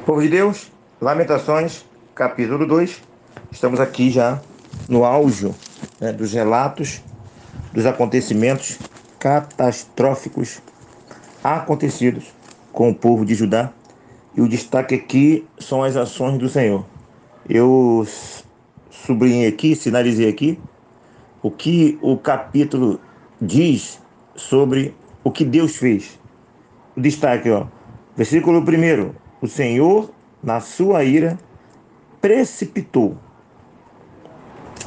Povo de Deus, Lamentações, capítulo 2. Estamos aqui já no auge, dos relatos dos acontecimentos catastróficos acontecidos com o povo de Judá. E o destaque aqui são as ações do Senhor. Eu sublinhei aqui, sinalizei aqui, o que o capítulo diz sobre o que Deus fez. O destaque, versículo 1: o Senhor, na sua ira, precipitou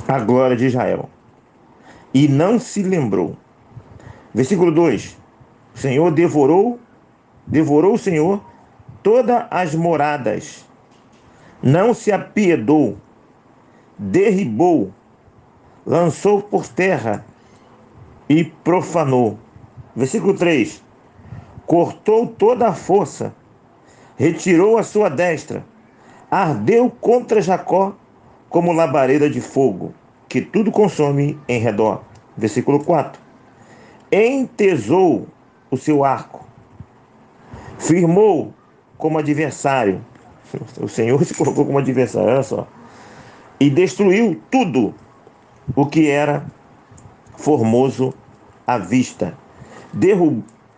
a glória de Israel e não se lembrou. Versículo 2: o Senhor devorou o Senhor todas as moradas, não se apiedou, derribou, lançou por terra e profanou. Versículo 3: cortou toda a força, retirou a sua destra, ardeu contra Jacó como labareda de fogo, que tudo consome em redor. Versículo 4: entesou o seu arco, firmou como adversário. O Senhor se colocou como adversário, olha só. E destruiu tudo o que era formoso à vista.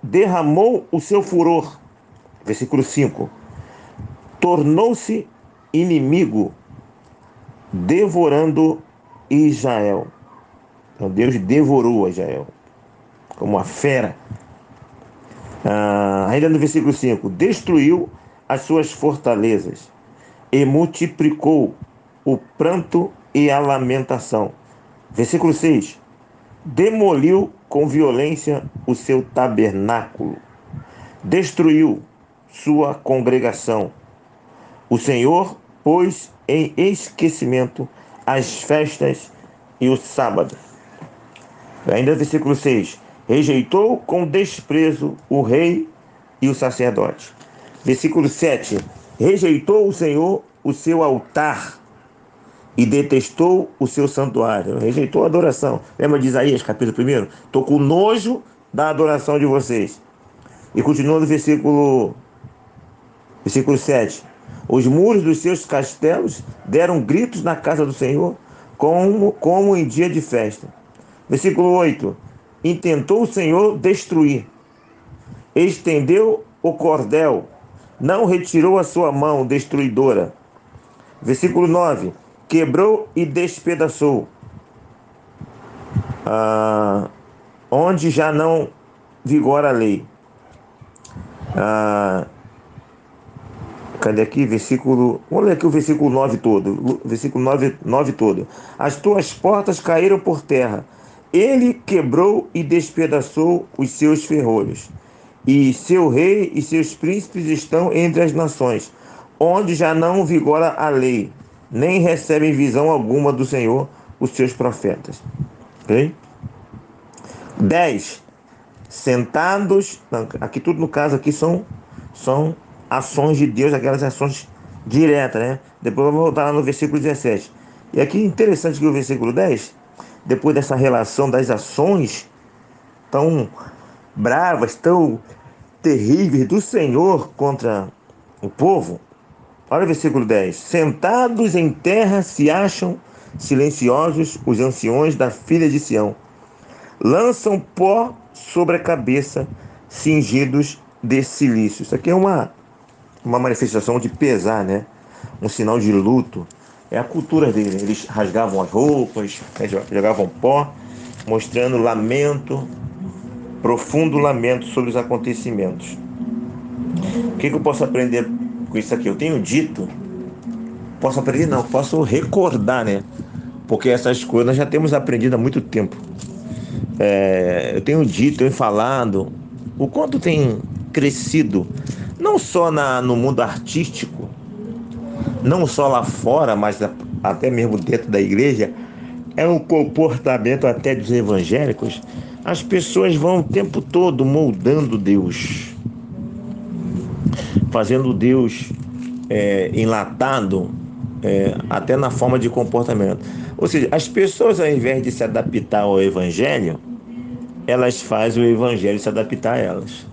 Derramou o seu furor. Versículo 5: tornou-se inimigo, devorando Israel. Então Deus devorou Israel como uma fera. Ainda no versículo 5: destruiu as suas fortalezas e multiplicou o pranto e a lamentação. Versículo 6: demoliu com violência o seu tabernáculo, destruiu sua congregação. O Senhor pôs em esquecimento as festas e o sábado. Ainda versículo 6: rejeitou com desprezo o rei e o sacerdote. Versículo 7: rejeitou o Senhor o seu altar e detestou o seu santuário. Rejeitou a adoração. Lembra de Isaías, capítulo 1? Estou com nojo da adoração de vocês. E continua no versículo 7: os muros dos seus castelos deram gritos na casa do Senhor, como em dia de festa. Versículo 8: intentou o Senhor destruir, estendeu o cordel, não retirou a sua mão destruidora. Versículo 9: quebrou e despedaçou, onde já não vigora a lei. Cadê aqui? Vamos ler aqui o versículo 9 todo. Versículo 9 todo. As tuas portas caíram por terra. Ele quebrou e despedaçou os seus ferrolhos. E seu rei e seus príncipes estão entre as nações, onde já não vigora a lei, nem recebem visão alguma do Senhor os seus profetas. Ok? 10. Sentados. Aqui tudo no caso aqui são ações de Deus, aquelas ações diretas, né? Depois eu vou voltar lá no versículo 17. E aqui interessante que o versículo 10, depois dessa relação das ações tão bravas, tão terríveis do Senhor contra o povo, olha o versículo 10. Sentados em terra se acham silenciosos os anciões da filha de Sião. Lançam pó sobre a cabeça, cingidos de silício. Isso aqui é uma manifestação de pesar, né? Um sinal de luto. É a cultura dele. Eles rasgavam as roupas, jogavam pó, mostrando lamento, profundo lamento sobre os acontecimentos. O que eu posso aprender com isso aqui? Eu tenho dito, posso aprender não, posso recordar, né? Porque essas coisas nós já temos aprendido há muito tempo. Eu tenho dito, tenho falado o quanto tem crescido, não só no mundo artístico, não só lá fora, mas até mesmo dentro da igreja, é um comportamento até dos evangélicos. As pessoas vão o tempo todo moldando Deus, fazendo Deus enlatado, até na forma de comportamento. Ou seja, as pessoas, ao invés de se adaptar ao evangelho, elas fazem o evangelho se adaptar a elas.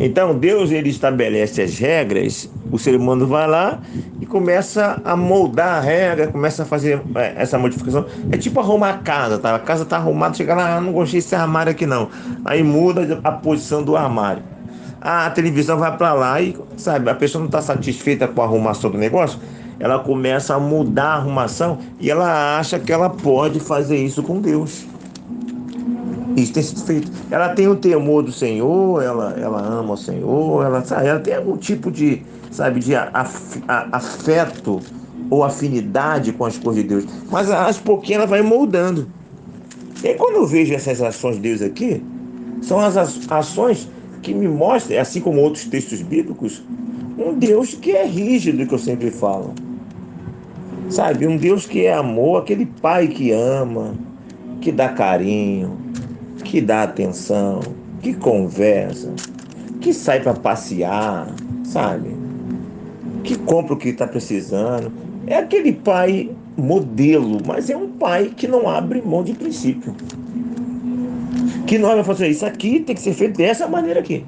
Então Deus, ele estabelece as regras o ser humano vai lá e começa a moldar a regra, começa a fazer essa modificação. É tipo arrumar a casa, tá? A casa tá arrumada, chega lá, não gostei desse armário aqui não. Aí muda a posição do armário. A televisão vai para lá e, sabe, a pessoa não está satisfeita com a arrumação do negócio, ela começa a mudar a arrumação e ela acha que ela pode fazer isso com Deus. Isso tem sido feito. Ela tem o temor do Senhor, ela ama o Senhor, ela, sabe, ela tem algum tipo de, sabe, de afeto ou afinidade com as coisas de Deus. Mas aos pouquinhos ela vai moldando. E aí, quando eu vejo essas ações de Deus aqui, são as ações que me mostram, assim como outros textos bíblicos, um Deus que é rígido, que eu sempre falo. Sabe, um Deus que é amor, aquele pai que ama, que dá carinho, que dá atenção, que conversa, que sai para passear, sabe? Que compra o que está precisando. É aquele pai modelo, mas é um pai que não abre mão de princípio. Que nós vamos fazer isso aqui, tem que ser feito dessa maneira aqui.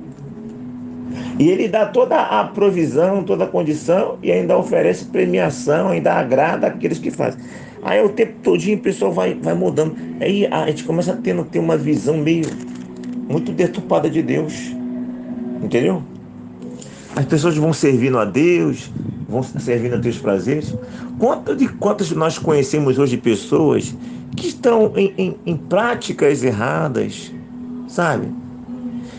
E ele dá toda a provisão, toda a condição e ainda oferece premiação, ainda agrada aqueles que fazem. Aí o tempo todinho o pessoal vai mudando. Aí a gente começa a ter uma visão meio muito deturpada de Deus. Entendeu? As pessoas vão servindo a Deus, vão servindo a Deus prazeres. Quantas nós conhecemos hoje pessoas que estão em práticas erradas, sabe?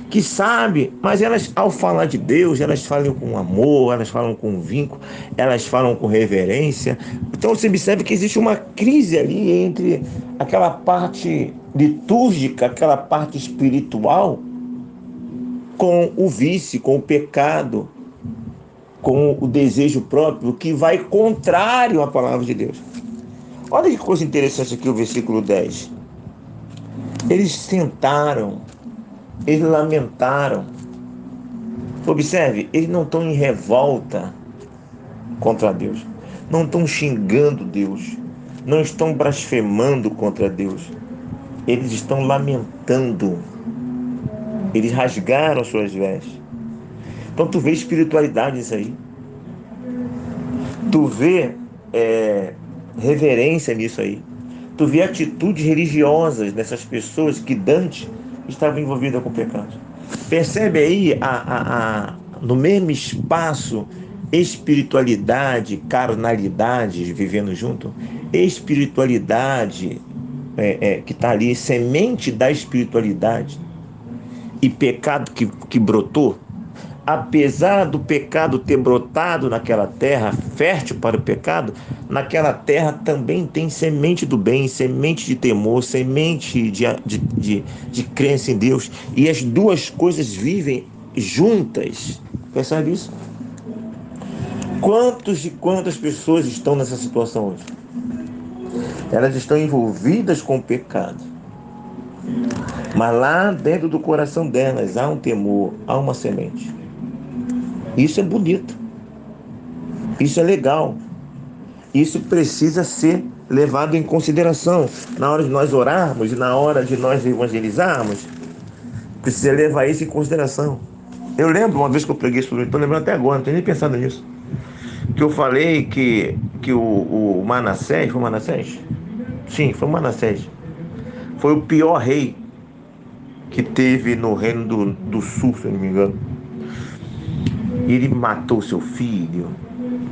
Que sabe, mas elas, ao falar de Deus, elas falam com amor, elas falam com vínculo, elas falam com reverência. Então você observa que existe uma crise ali entre aquela parte litúrgica, aquela parte espiritual, com o vício, com o pecado, com o desejo próprio, que vai contrário à palavra de Deus. Olha que coisa interessante aqui o versículo 10. Eles sentaram, eles lamentaram. Observe, eles não estão em revolta contra Deus, não estão xingando Deus, não estão blasfemando contra Deus, eles estão lamentando. Eles rasgaram suas vestes. Então tu vê espiritualidade nisso aí, tu vê reverência nisso aí, tu vê atitudes religiosas dessas pessoas que Dante estava envolvida com o pecado. Percebe aí no mesmo espaço espiritualidade, carnalidade vivendo junto, espiritualidade que está ali, semente da espiritualidade, e pecado que brotou. Apesar do pecado ter brotado naquela terra, fértil para o pecado, naquela terra também tem semente do bem, semente de temor, semente de crença em Deus. E as duas coisas vivem juntas. Percebe isso? Quantas pessoas estão nessa situação hoje? Elas estão envolvidas com o pecado. Mas lá dentro do coração delas há um temor, há uma semente. Isso é bonito. Isso é legal. Isso precisa ser levado em consideração. Na hora de nós orarmos e na hora de nós evangelizarmos, precisa levar isso em consideração. Eu lembro uma vez que eu preguei sobre isso, estou lembrando até agora, não tenho nem pensado nisso. Que eu falei que o Manassés, foi o Manassés? Sim, foi o Manassés. Foi o pior rei que teve no reino do sul, se eu não me engano. Ele matou seu filho,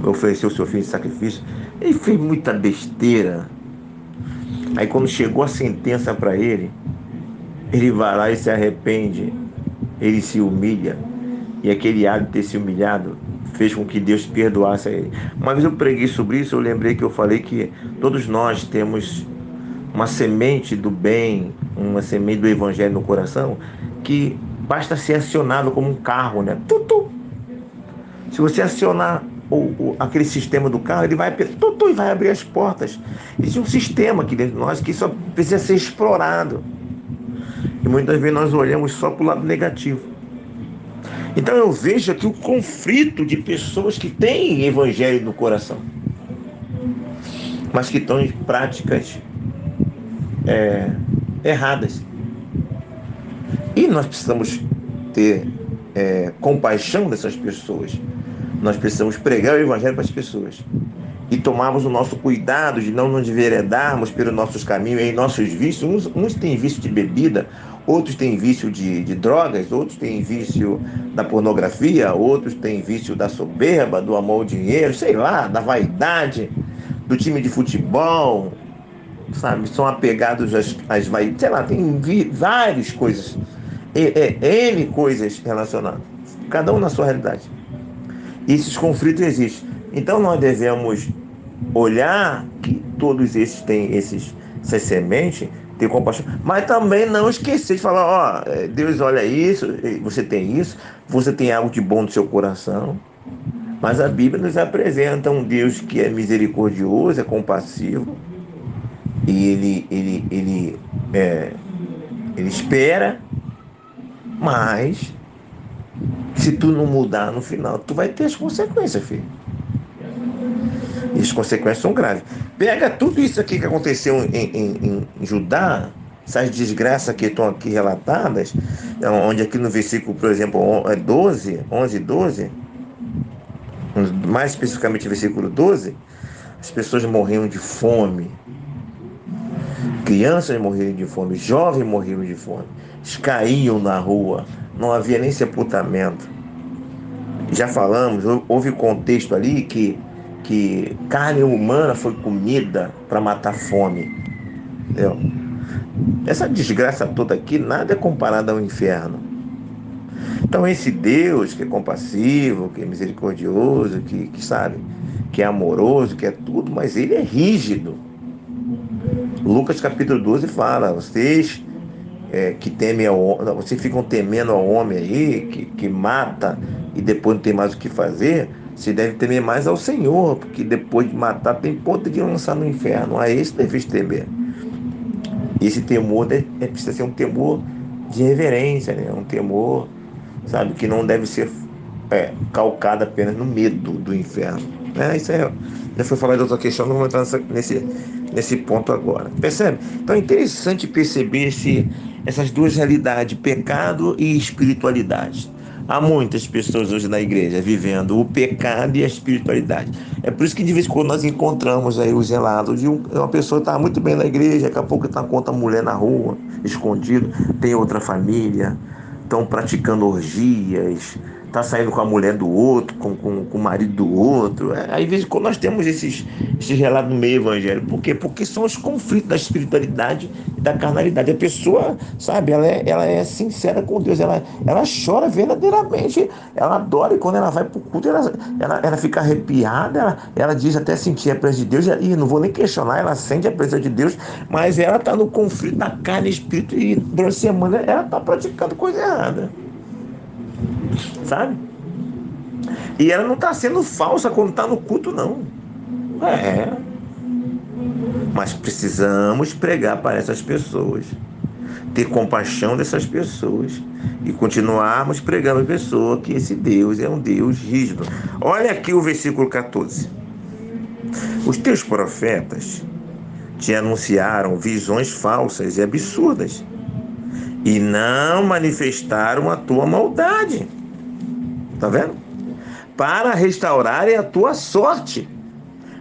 ofereceu seu filho em sacrifício. Ele fez muita besteira. Aí quando chegou a sentença para ele, ele vai lá e se arrepende. Ele se humilha. E aquele ato de ter se humilhado fez com que Deus perdoasse a ele. Uma vez eu preguei sobre isso, eu lembrei que eu falei que todos nós temos uma semente do bem, uma semente do evangelho no coração, que basta ser acionado como um carro, né? Se você acionar aquele sistema do carro, ele vai e vai abrir as portas. Existe um sistema aqui dentro de nós que só precisa ser explorado. E muitas vezes nós olhamos só para o lado negativo. Então eu vejo aqui o conflito de pessoas que têm evangelho no coração, mas que estão em práticas erradas. E nós precisamos ter compaixão dessas pessoas, Nós precisamos pregar o evangelho para as pessoas e tomarmos o nosso cuidado de não nos enveredarmos pelos nossos caminhos em nossos vícios. Uns têm vício de bebida, outros têm vício de drogas, outros têm vício da pornografia, outros têm vício da soberba, do amor ao dinheiro, sei lá, da vaidade, do time de futebol, sabe? São apegados às vaidades, sei lá, tem várias coisas, N coisas relacionadas, cada um na sua realidade. E esses conflitos existem. Então nós devemos olhar que todos esses têm essas sementes, ter compaixão, mas também não esquecer de falar, ó, Deus olha isso, você tem algo de bom no seu coração, mas a Bíblia nos apresenta um Deus que é misericordioso, é compassivo, e ele espera, mas se tu não mudar no final, tu vai ter as consequências, filho. E as consequências são graves. Pega tudo isso aqui que aconteceu em Judá, essas desgraças que estão aqui relatadas, onde aqui no versículo, por exemplo, 11 e 12, mais especificamente no versículo 12, as pessoas morriam de fome, crianças morriam de fome, jovens morriam de fome, eles caíam na rua, não havia nem sepultamento. Já falamos, houve contexto ali que carne humana foi comida para matar fome. Entendeu? Essa desgraça toda aqui, nada é comparado ao inferno. Então esse Deus que é compassivo, que é misericordioso, que sabe, que é amoroso, que é tudo, mas ele é rígido. Lucas capítulo 12 fala, vocês que temem vocês ficam temendo ao homem aí, que mata e depois não tem mais o que fazer, você deve temer mais ao Senhor, porque depois de matar tem ponto de lançar no inferno. A esse deve temer. Esse temor precisa ser um temor de reverência, né? Um temor, sabe, que não deve ser calcado apenas no medo do inferno. Isso já foi falado de outra questão, não vou entrar nesse ponto agora. Percebe? Então é interessante perceber essas duas realidades, pecado e espiritualidade. Há muitas pessoas hoje na igreja vivendo o pecado e a espiritualidade. É por isso que de vez em quando nós encontramos aí os relatos de uma pessoa que está muito bem na igreja, daqui a pouco está com outra mulher na rua, escondido, tem outra família, estão praticando orgias, está saindo com a mulher do outro, com o marido do outro. Aí, de vez em quando, nós temos esses relatos no meio evangélico. Por quê? Porque são os conflitos da espiritualidade e da carnalidade. A pessoa, sabe, ela é sincera com Deus, ela chora verdadeiramente, ela adora, e quando ela vai para o culto, ela fica arrepiada, ela diz até sentir a presença de Deus, e não vou nem questionar, ela sente a presença de Deus, mas ela está no conflito da carne e espírito, e durante a semana ela está praticando coisa errada. Sabe? E ela não está sendo falsa quando está no culto, não. Mas precisamos pregar para essas pessoas, ter compaixão dessas pessoas e continuarmos pregando a pessoa que esse Deus é um Deus rígido. Olha aqui o versículo 14. Os teus profetas te anunciaram visões falsas e absurdas e não manifestaram a tua maldade. Tá vendo? Para restaurarem a tua sorte,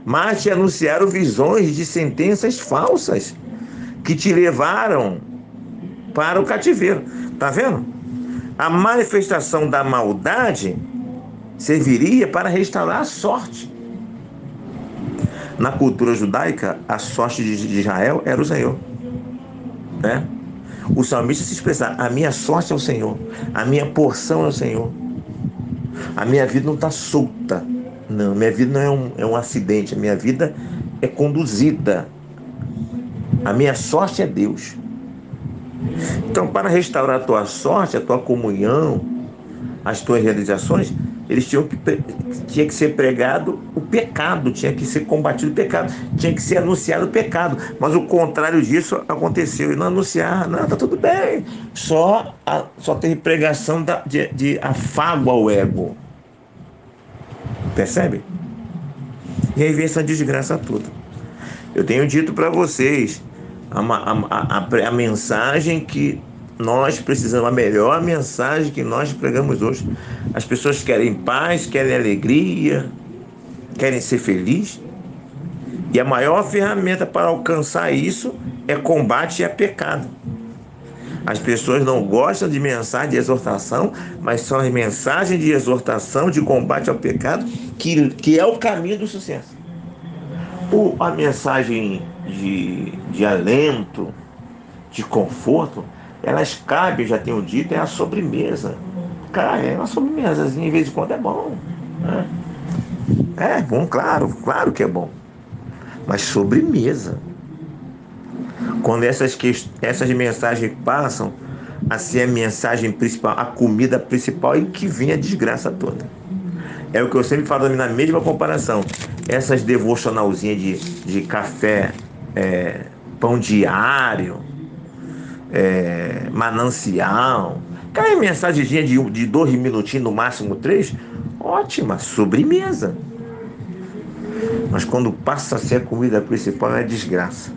mas te anunciaram visões de sentenças falsas que te levaram para o cativeiro. Tá vendo? A manifestação da maldade serviria para restaurar a sorte. Na cultura judaica, a sorte de Israel era o Senhor, né? O salmista se expressava: a minha sorte é o Senhor, a minha porção é o Senhor. A minha vida não está solta. Não, minha vida não é um acidente. A minha vida é conduzida. A minha sorte é Deus. Então, para restaurar a tua sorte, a tua comunhão, as tuas realizações, tinha que ser pregado o pecado, tinha que ser combatido o pecado, tinha que ser anunciado o pecado. Mas o contrário disso aconteceu. E não anunciar, não, está tudo bem. Só teve pregação de afago ao ego. Percebe? E aí vem essa desgraça toda. Eu tenho dito para vocês, a mensagem que Nós precisamos a melhor mensagem que nós pregamos hoje. As pessoas querem paz, querem alegria, querem ser felizes. E a maior ferramenta para alcançar isso é combate a pecado. As pessoas não gostam de mensagem de exortação, mas são as mensagens de exortação, de combate ao pecado, que é o caminho do sucesso. A mensagem de alento, de conforto, elas cabem, já tenho dito, é a sobremesa. Cara, é uma sobremesazinha, de vez em quando é bom, né? É bom, claro, claro que é bom. Mas sobremesa. Quando essas mensagens passam a ser a mensagem principal, a comida principal, e que vem a desgraça toda. É o que eu sempre falo na mesma comparação. Essas devocionalzinhas de café, pão diário, manancial, aquela mensagenzinha de 2 minutinhos, no máximo 3, ótima, sobremesa. Mas quando passa a ser a comida principal, é desgraça.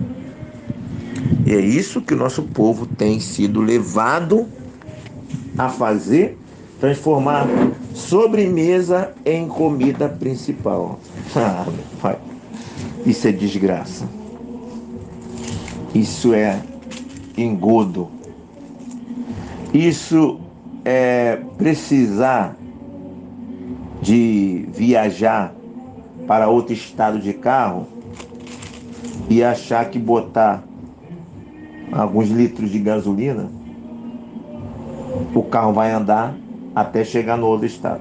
E é isso que o nosso povo tem sido levado a fazer, transformar sobremesa em comida principal. Ah, meu pai, isso é desgraça. Isso é engodo. Isso é precisar de viajar para outro estado de carro e achar que botar alguns litros de gasolina, o carro vai andar até chegar no outro estado.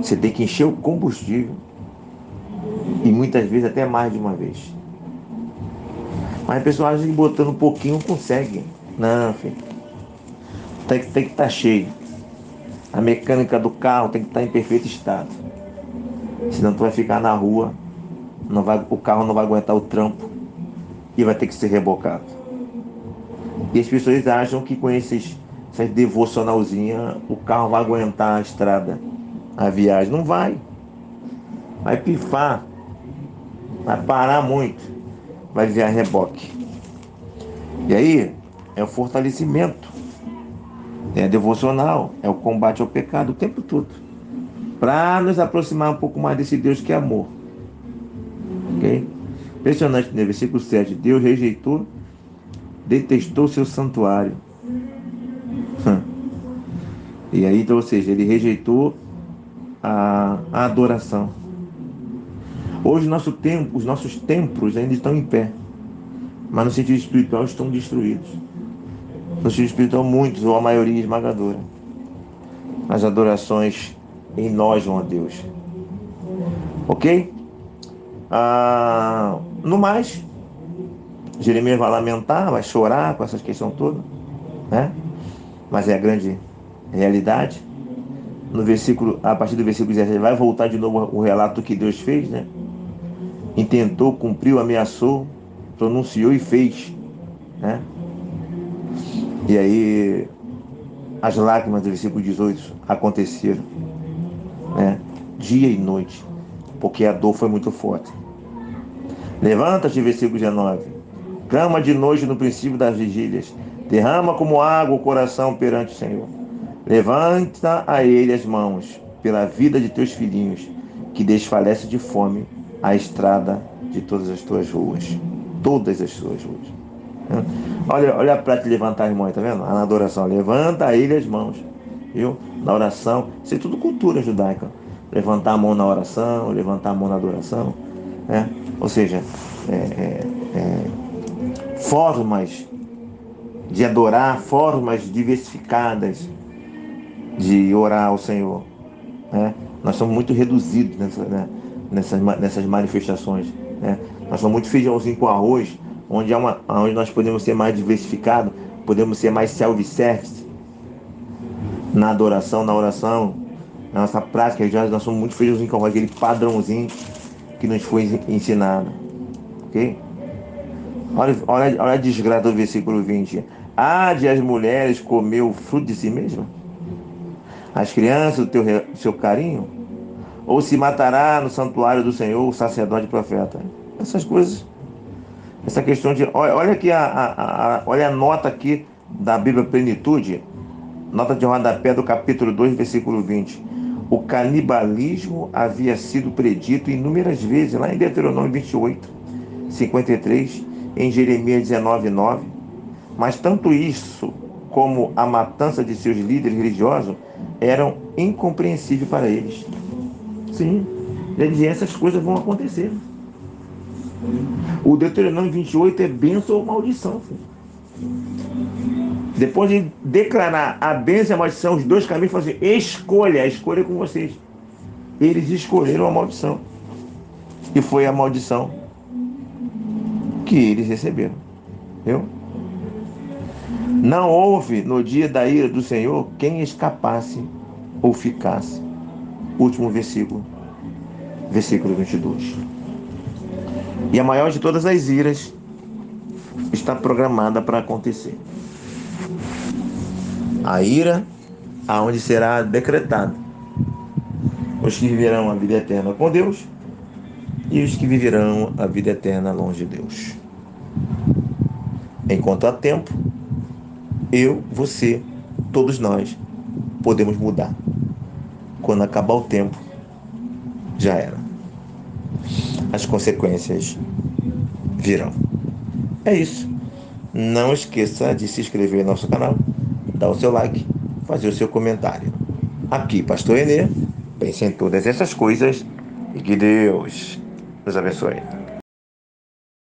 Você tem que encher o combustível, e muitas vezes até mais de uma vez. Mas a pessoa acha que botando um pouquinho consegue. Não, filho. Tem que estar cheio. A mecânica do carro tem que estar em perfeito estado. Senão tu vai ficar na rua, o carro não vai aguentar o trampo e vai ter que ser rebocado. E as pessoas acham que com essas devocionalzinhas o carro vai aguentar a estrada, a viagem. Não vai. Vai pifar. Vai parar muito. Vai virar reboque. E aí é o fortalecimento. É devocional. É o combate ao pecado o tempo todo. Para nos aproximar um pouco mais desse Deus que é amor. Ok? Impressionante, no versículo 7. Deus rejeitou, detestou seu santuário. E aí, então, ou seja, ele rejeitou a adoração. Hoje os nossos templos ainda estão em pé, mas no sentido espiritual estão destruídos. No sentido espiritual, muitos, ou a maioria esmagadora. As adorações enojam a Deus. Ok? No mais, Jeremias vai lamentar, vai chorar com essa questão toda, né? Mas é a grande realidade. A partir do versículo 17, vai voltar de novo o relato que Deus fez, né? Intentou, cumpriu, ameaçou, pronunciou e fez, né? E aí as lágrimas do versículo 18 aconteceram, né? Dia e noite, porque a dor foi muito forte. Levanta-te, versículo 19, clama de noite no princípio das vigílias, derrama como água o coração perante o Senhor. Levanta a ele as mãos pela vida de teus filhinhos, que desfalece de fome a estrada de todas as tuas ruas. Todas as tuas ruas. Olha para te levantar as mãos, tá vendo? Na adoração, levanta a ele as mãos, viu? Na oração, isso é tudo cultura judaica. Levantar a mão na oração, levantar a mão na adoração, né? Ou seja, formas de adorar, formas diversificadas de orar ao Senhor, né? Nós somos muito reduzidos nessas manifestações, né? Nós somos muito feijãozinho com arroz, onde nós podemos ser mais diversificados, podemos ser mais self-service na adoração, na oração, na nossa prática. Nós somos muito feijãozinho com arroz, aquele padrãozinho que nos foi ensinado, ok? Olha a desgraça do versículo 20. Há de as mulheres comer o fruto de si mesma? As crianças do seu carinho? Ou se matará no santuário do Senhor o sacerdote e profeta? Essas coisas, essa questão de... Olha aqui olha a nota aqui da Bíblia Plenitude, nota de rodapé do capítulo 2, versículo 20. O canibalismo havia sido predito inúmeras vezes, lá em Deuteronômio 28, 53, em Jeremias 19, 9. Mas tanto isso como a matança de seus líderes religiosos eram incompreensíveis para eles. Sim, ele dizia, essas coisas vão acontecer. O Deuteronômio 28 é bênção ou maldição. Filho. Depois de declarar a bênção e a maldição, os dois caminhos, falam assim, escolha, a escolha é com vocês. Eles escolheram a maldição. E foi a maldição que eles receberam. Viu? Não houve no dia da ira do Senhor quem escapasse ou ficasse. Último versículo, versículo 22. E a maior de todas as iras está programada para acontecer. A ira, aonde será decretado os que viverão a vida eterna com Deus e os que viverão a vida eterna longe de Deus. Enquanto há tempo, eu, você, todos nós podemos mudar. Quando acabar o tempo, já era. As consequências virão. É isso. Não esqueça de se inscrever no nosso canal, dar o seu like, fazer o seu comentário. Aqui, Pastor Enê, pense em todas essas coisas e que Deus nos abençoe.